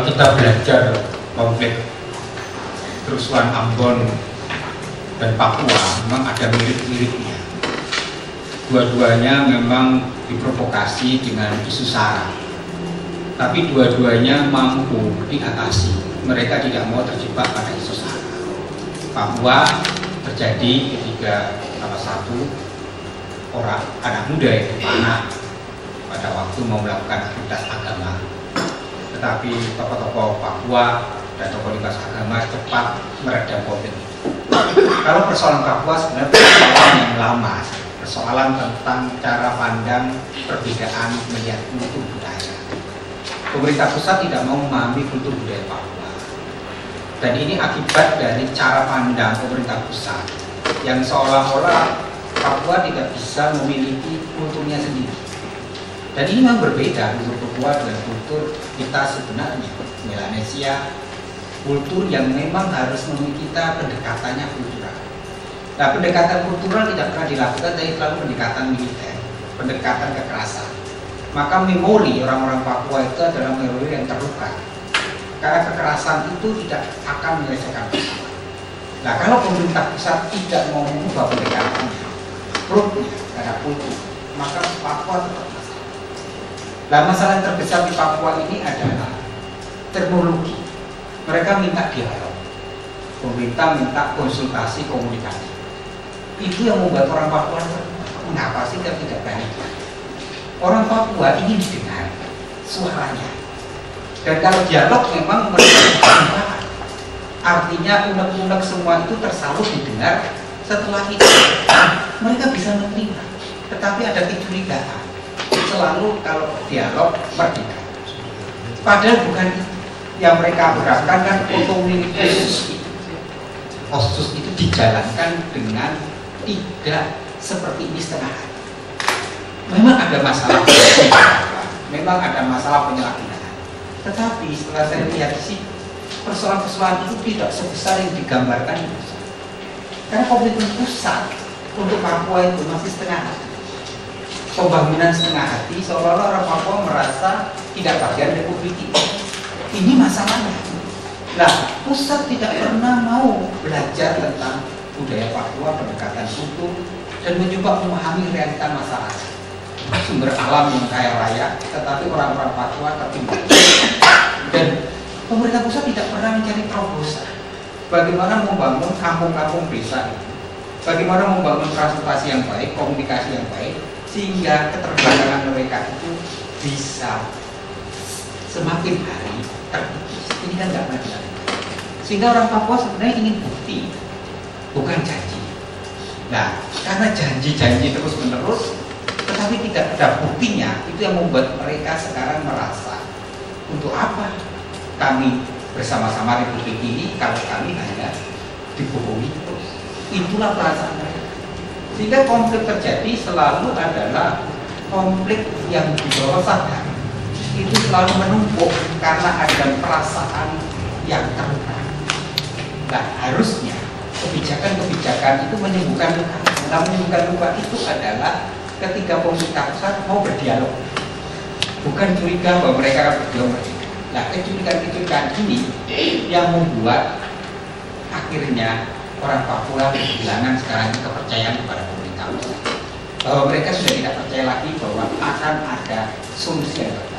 kita belajar konflik kerusuhan Ambon dan Papua, memang ada mirip-miripnya. Dua-duanya memang diprovokasi dengan isu SARA, tapi dua-duanya mampu diatasi. Mereka tidak mau terjebak pada isu SARA. Papua terjadi ketika salah satu orang anak muda itu panah pada waktu mau melakukan aktivitas agama, tetapi tokoh-tokoh Papua dan tokoh lintas agama cepat meredam konflik. Kalau persoalan Papua sebenarnya persoalan yang lama, persoalan tentang cara pandang perbedaan melihat kultur budaya. Pemerintah pusat tidak mau memahami kultur budaya Papua, dan ini akibat dari cara pandang pemerintah pusat yang seolah-olah Papua tidak bisa memiliki kulturnya sendiri. Dan ini memang berbeda kultur Papua dengan kultur kita sebenarnya. Melanesia, kultur yang memang harus memiliki kita pendekatannya kultural. Nah, pendekatan kultural tidak pernah dilakukan, tapi selalu pendekatan militer, pendekatan kekerasan. Maka memori orang-orang Papua itu adalah memori yang terluka, karena kekerasan itu tidak akan menyelesaikan masalah. Nah, kalau pemerintah pusat tidak mau mengubah pendekatannya, rootnya karena kultur, maka Papua tetap masalah. Nah, masalah yang terbesar di Papua ini adalah terminologi. Mereka minta dialog, pemerintah minta konsultasi komunikasi. Itu yang membuat orang Papua mengapa sih tidak berani? Orang Papua ingin didengar suaranya. Dan kalau dialog memang mereka artinya unek-unek semua itu tersalur didengar. Setelah itu mereka bisa menerima. Tetapi ada kecurigaan. Selalu kalau dialog merdeka. Padahal bukan itu. Yang mereka harapkan kan otonomi khusus itu dijalankan dengan tidak seperti ini setengah hati. Memang ada masalah, memang ada masalah penyalahgunaan. Tetapi setelah saya lihat sih persoalan-persoalan itu tidak sebesar yang digambarkan di pusat. Karena komitmen pusat untuk Papua itu masih setengah hati. Pembangunan setengah hati, seolah-olah orang Papua merasa tidak bagian republik ini. Ini masalahnya. Nah, pusat tidak pernah mau belajar tentang budaya Papua, pendekatan kultur, dan mencoba memahami realita masyarakat. Sumber alam yang kaya raya, tetapi orang-orang Papua tertinggal. Dan pemerintah pusat tidak pernah mencari terobosan. Bagaimana membangun kampung-kampung desa itu? Bagaimana membangun transportasi yang baik, komunikasi yang baik, sehingga keterbelakangan mereka itu bisa semakin hari terkikis. Ini kan nggak pernah dilakukan. Sehingga orang Papua sebenarnya ingin bukti, bukan janji. Nah, karena janji-janji terus-menerus, tetapi tidak ada buktinya, itu yang membuat mereka sekarang merasa, untuk apa kami bersama-sama republik ini kalau kami hanya dibohongi terus. Itulah perasaan mereka. Sehingga konflik terjadi selalu adalah konflik yang di bawah sadar. Itu selalu menumpuk karena ada perasaan yang terluka. Nah, harusnya kebijakan-kebijakan itu menyembuhkan luka. Nah, menyembuhkan luka itu adalah ketika pemerintah pusat mau berdialog, bukan curiga bahwa mereka akan berdialog. Nah, kecurigaan-kecurigaan ini yang membuat akhirnya orang Papua kehilangan sekarang kepercayaan kepada pemerintah pusat, bahwa mereka sudah tidak percaya lagi bahwa akan ada solusi yang terbaik.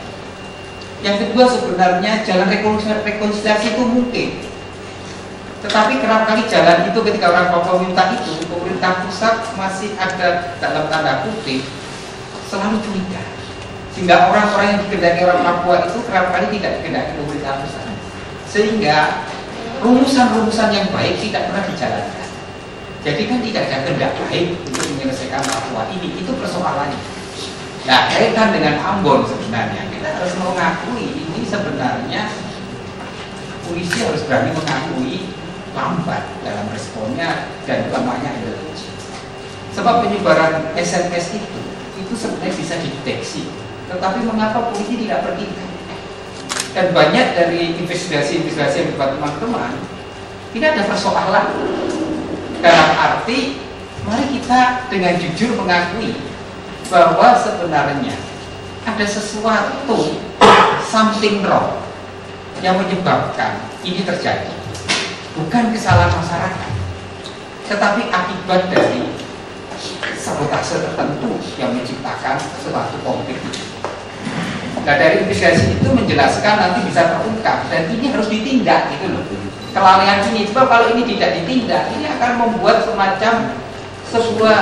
Yang kedua, sebenarnya jalan rekonsiliasi itu mungkin, tetapi kerap kali jalan itu ketika orang Papua minta itu, pemerintah pusat masih ada dalam tanda kutip selalu curiga, sehingga orang-orang yang dikehendaki orang Papua itu kerap kali tidak dikehendaki pemerintah pusat, sehingga rumusan-rumusan yang baik tidak pernah dijalankan. Jadi kan tidak ada kehendak baik untuk menyelesaikan Papua ini, itu persoalannya. Nah, kaitan dengan Ambon sebenarnya kita harus mengakui ini sebenarnya polisi harus berani mengakui lambat dalam responnya dan lamanya adalah uji. Sebab penyebaran SMS itu sebenarnya bisa dideteksi, tetapi mengapa polisi tidak bertindak? Dan banyak dari investigasi-investigasi yang dibuat teman-teman ini ada persoalan. Dalam arti, mari kita dengan jujur mengakui bahwa sebenarnya ada sesuatu something wrong yang menyebabkan ini terjadi bukan kesalahan masyarakat, tetapi akibat dari sabotase tertentu yang menciptakan suatu konflik. Nah, dari investigasi itu menjelaskan nanti bisa terungkap dan ini harus ditindak gitu loh. Kelalaian ini, sebab kalau ini tidak ditindak, ini akan membuat semacam sebuah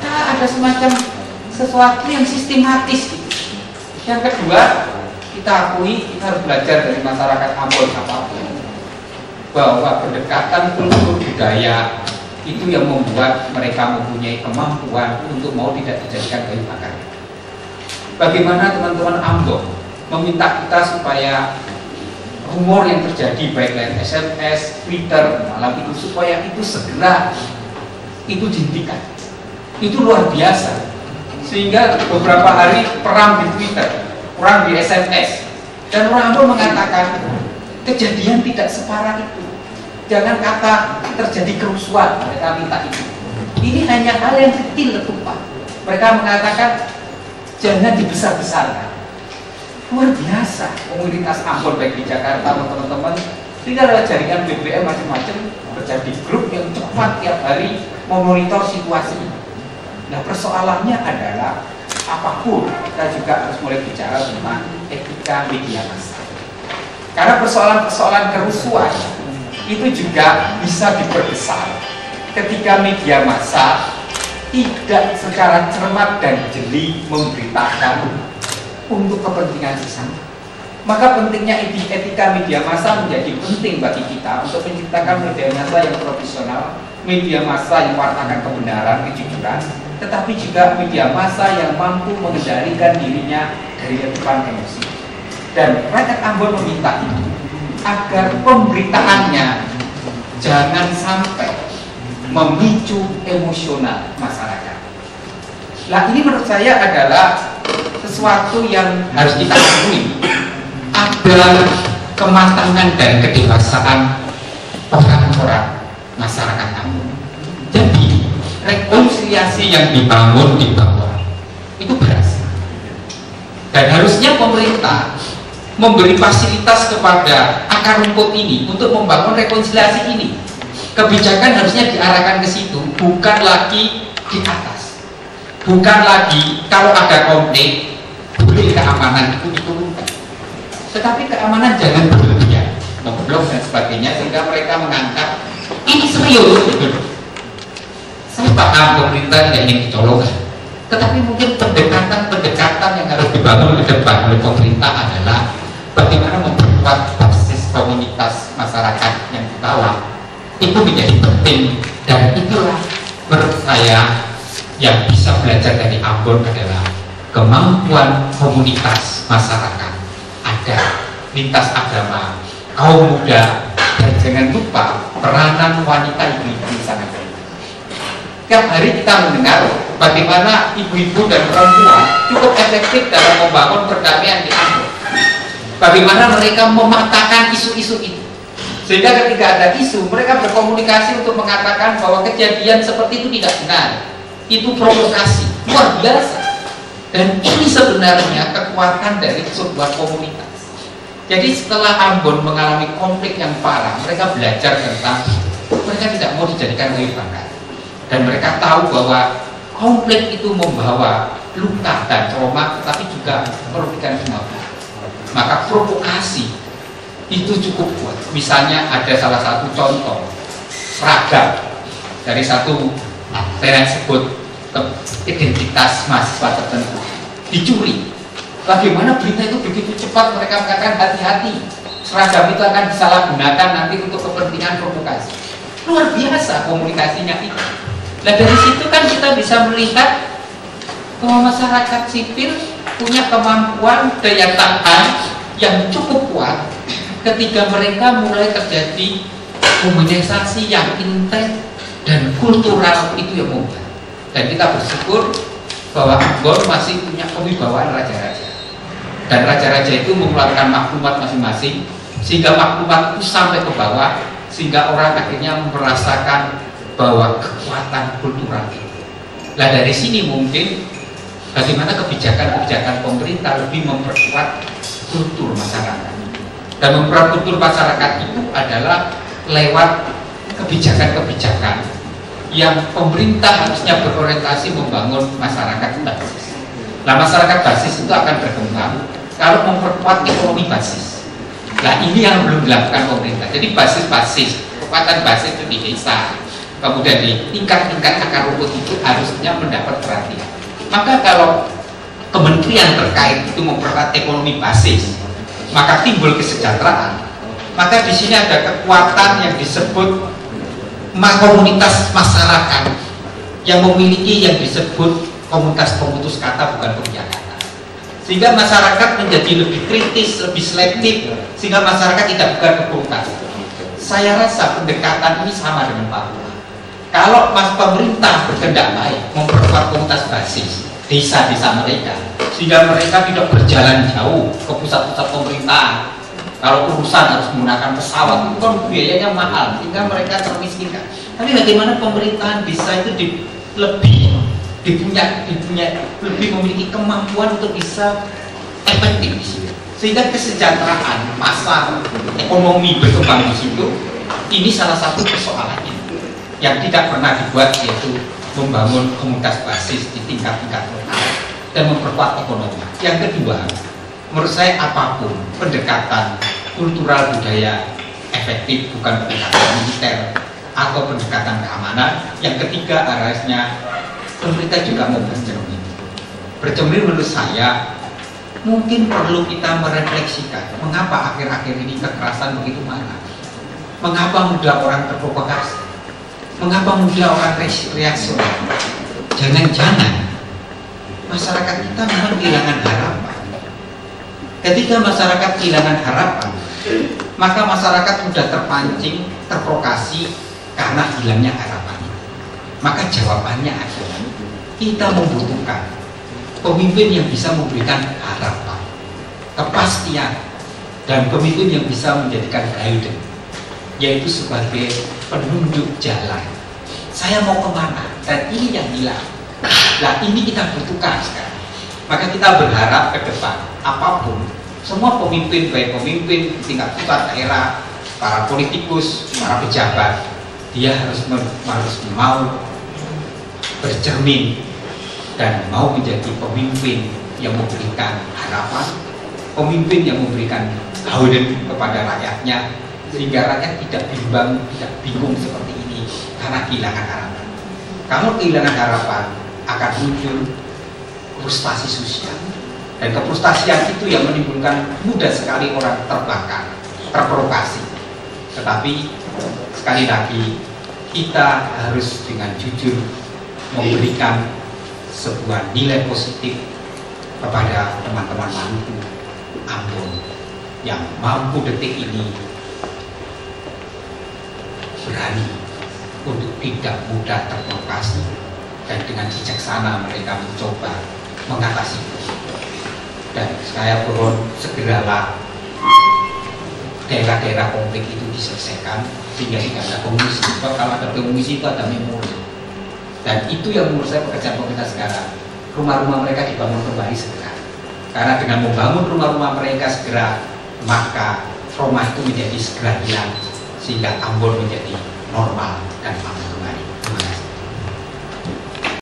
ada semacam sesuatu yang sistematis gitu. Yang kedua, kita akui kita harus belajar dari masyarakat Ambon apapun bahwa pendekatan kultur budaya itu yang membuat mereka mempunyai kemampuan untuk mau tidak dijadikan kayu bakar. Bagaimana teman-teman Ambon meminta kita supaya rumor yang terjadi baik dari SMS, Twitter, malam itu supaya itu segera itu dihentikan. Itu luar biasa. Sehingga beberapa hari perang di Twitter, perang di SMS, dan orang Ambon mengatakan kejadian tidak separah itu. Jangan kata terjadi kerusuhan, mereka minta itu. Ini hanya hal yang kecil letupan. Mereka mengatakan jangan dibesar-besarkan. Luar biasa komunitas Ambon baik di Jakarta teman-teman. Sehingga ada jaringan BBM macam-macam, terjadi grup yang cepat tiap hari memonitor situasi. Nah, persoalannya adalah apapun kita juga harus mulai bicara tentang etika media massa. Karena persoalan-persoalan kerusuhan itu juga bisa diperbesar ketika media massa tidak secara cermat dan jeli memberitakan untuk kepentingan sesama. Maka pentingnya etika media massa menjadi penting bagi kita untuk menciptakan media massa yang profesional, media massa yang mewartakan kebenaran, kejujuran, tetapi juga media massa yang mampu mengendalikan dirinya dari letupan emosi. Dan rakyat Ambon meminta ini agar pemberitaannya jangan sampai memicu emosional masyarakat. Nah, ini menurut saya adalah sesuatu yang harus kita akui. Ada kematangan dan kedewasaan orang-orang masyarakat Ambon. Jadi rekonsiliasi yang dibangun di bawah itu berhasil. Dan harusnya pemerintah memberi fasilitas kepada akar rumput ini untuk membangun rekonsiliasi ini. Kebijakan harusnya diarahkan ke situ, bukan lagi di atas. Bukan lagi kalau ada konflik boleh keamanan itu diturunkan. Tetapi keamanan jangan berlebihan, memblok dan sebagainya sehingga mereka menganggap ini serius. Saya paham pemerintah tidak ingin dicolongkan, tetapi mungkin pendekatan yang harus dibangun ke depan oleh pemerintah adalah bagaimana memperkuat basis komunitas masyarakat yang di bawah. Itu menjadi penting, dan itulah menurut saya yang bisa belajar dari Ambon adalah kemampuan komunitas masyarakat, ada lintas agama, kaum muda, dan jangan lupa peranan wanita ibu-ibu di sana. Tiap hari kita mendengar bagaimana ibu-ibu dan perempuan cukup efektif dalam membangun perdamaian di Ambon. Bagaimana mereka mematahkan isu-isu itu, sehingga ketika ada isu mereka berkomunikasi untuk mengatakan bahwa kejadian seperti itu tidak benar, itu provokasi luar biasa. Dan ini sebenarnya kekuatan dari sebuah komunitas. Jadi setelah Ambon mengalami konflik yang parah, mereka belajar tentang mereka tidak mau dijadikan kayu bakar, dan mereka tahu bahwa konflik itu membawa luka dan trauma, tetapi juga merugikan semua. Maka provokasi itu cukup kuat. Misalnya ada salah satu contoh seragam dari satu saya sebut identitas mahasiswa tertentu dicuri. Bagaimana berita itu begitu cepat mereka mengatakan hati-hati, seragam itu akan disalahgunakan nanti untuk kepentingan provokasi. Luar biasa komunikasinya itu. Nah, dari situ kan kita bisa melihat bahwa masyarakat sipil punya kemampuan daya tahan yang cukup kuat ketika mereka mulai terjadi komunikasi yang intens dan kultural itu yang mudah. Dan kita bersyukur bahwa Ambon masih punya kewibawaan raja-raja, dan raja-raja itu mengeluarkan maklumat masing-masing sehingga maklumat itu sampai ke bawah, sehingga orang akhirnya merasakan bahwa kekuatan kultural itu. Nah, dari sini mungkin bagaimana kebijakan-kebijakan pemerintah lebih memperkuat kultur masyarakat. Dan memperkuat kultur masyarakat itu adalah lewat kebijakan-kebijakan yang pemerintah harusnya berorientasi membangun masyarakat basis. Nah, masyarakat basis itu akan berkembang kalau memperkuat ekonomi basis. Nah, ini yang belum dilakukan pemerintah. Jadi basis-basis, kekuatan basis itu di desa, kemudian di tingkat-tingkat akar rumput itu harusnya mendapat perhatian. Maka kalau kementerian terkait itu memperkuat ekonomi basis, maka timbul kesejahteraan. Maka di sini ada kekuatan yang disebut komunitas masyarakat yang memiliki yang disebut komunitas pemutus kata, bukan pembiak kata, sehingga masyarakat menjadi lebih kritis, lebih selektif, sehingga masyarakat tidak bukan komunitas. Saya rasa pendekatan ini sama dengan Papua. Kalau pemerintah berkehendak baik memperkuat komunitas basis desa-desa mereka, sehingga mereka tidak berjalan jauh ke pusat-pusat pemerintahan. Kalau urusan harus menggunakan pesawat itu kan biayanya mahal, sehingga mereka termiskinkan. Tapi bagaimana pemerintahan desa itu lebih memiliki kemampuan untuk bisa efektif di situ, sehingga kesejahteraan masa ekonomi berkembang di situ. Ini salah satu persoalan yang tidak pernah dibuat, yaitu membangun komunitas basis di tingkat-tingkat lokal dan memperkuat ekonomi. Yang kedua, menurut saya apapun pendekatan kultural budaya efektif, bukan pendekatan militer atau pendekatan keamanan. Yang ketiga, harusnya pemerintah juga mau bercermin. Bercermin menurut saya mungkin perlu kita merefleksikan mengapa akhir-akhir ini kekerasan begitu marak, mengapa mudah orang terprovokasi, mengapa mudah orang reaksioner. Jangan-jangan masyarakat kita memang kehilangan harapan. Ketika masyarakat kehilangan harapan, maka masyarakat mudah terpancing, terprovokasi karena hilangnya harapan. Maka jawabannya adalah kita membutuhkan pemimpin yang bisa memberikan harapan, kepastian, dan pemimpin yang bisa menjadikan guidance, yaitu sebagai penunjuk jalan. Saya mau kemana? Dan ini yang hilang. Nah, ini kita butuhkan sekarang. Maka kita berharap ke depan, apapun, semua pemimpin, baik pemimpin tingkat pusat, daerah, para politikus, para pejabat, dia harus mau bercermin dan mau menjadi pemimpin yang memberikan harapan, pemimpin yang memberikan guidance kepada rakyatnya, sehingga rakyat tidak bimbang, tidak bingung seperti ini karena kehilangan harapan. Kalau kehilangan harapan akan muncul frustasi sosial, dan kefrustasian itu yang menimbulkan mudah sekali orang terbakar, terprovokasi. Tetapi sekali lagi kita harus dengan jujur memberikan sebuah nilai positif kepada teman-teman Maluku, Ambon yang mampu detik ini berani untuk tidak mudah terprovokasi, dan dengan bijaksana mereka mencoba mengatasi itu. Dan saya mohon segeralah daerah-daerah konflik itu diselesaikan sehingga tidak ada pengungsi. Kalau ada pengungsi itu ada memori, dan itu yang menurut saya pekerjaan pemerintah sekarang. Rumah-rumah mereka dibangun kembali segera, karena dengan membangun rumah-rumah mereka segera, maka trauma itu menjadi segera hilang, sehingga Ambon menjadi normal dan aman.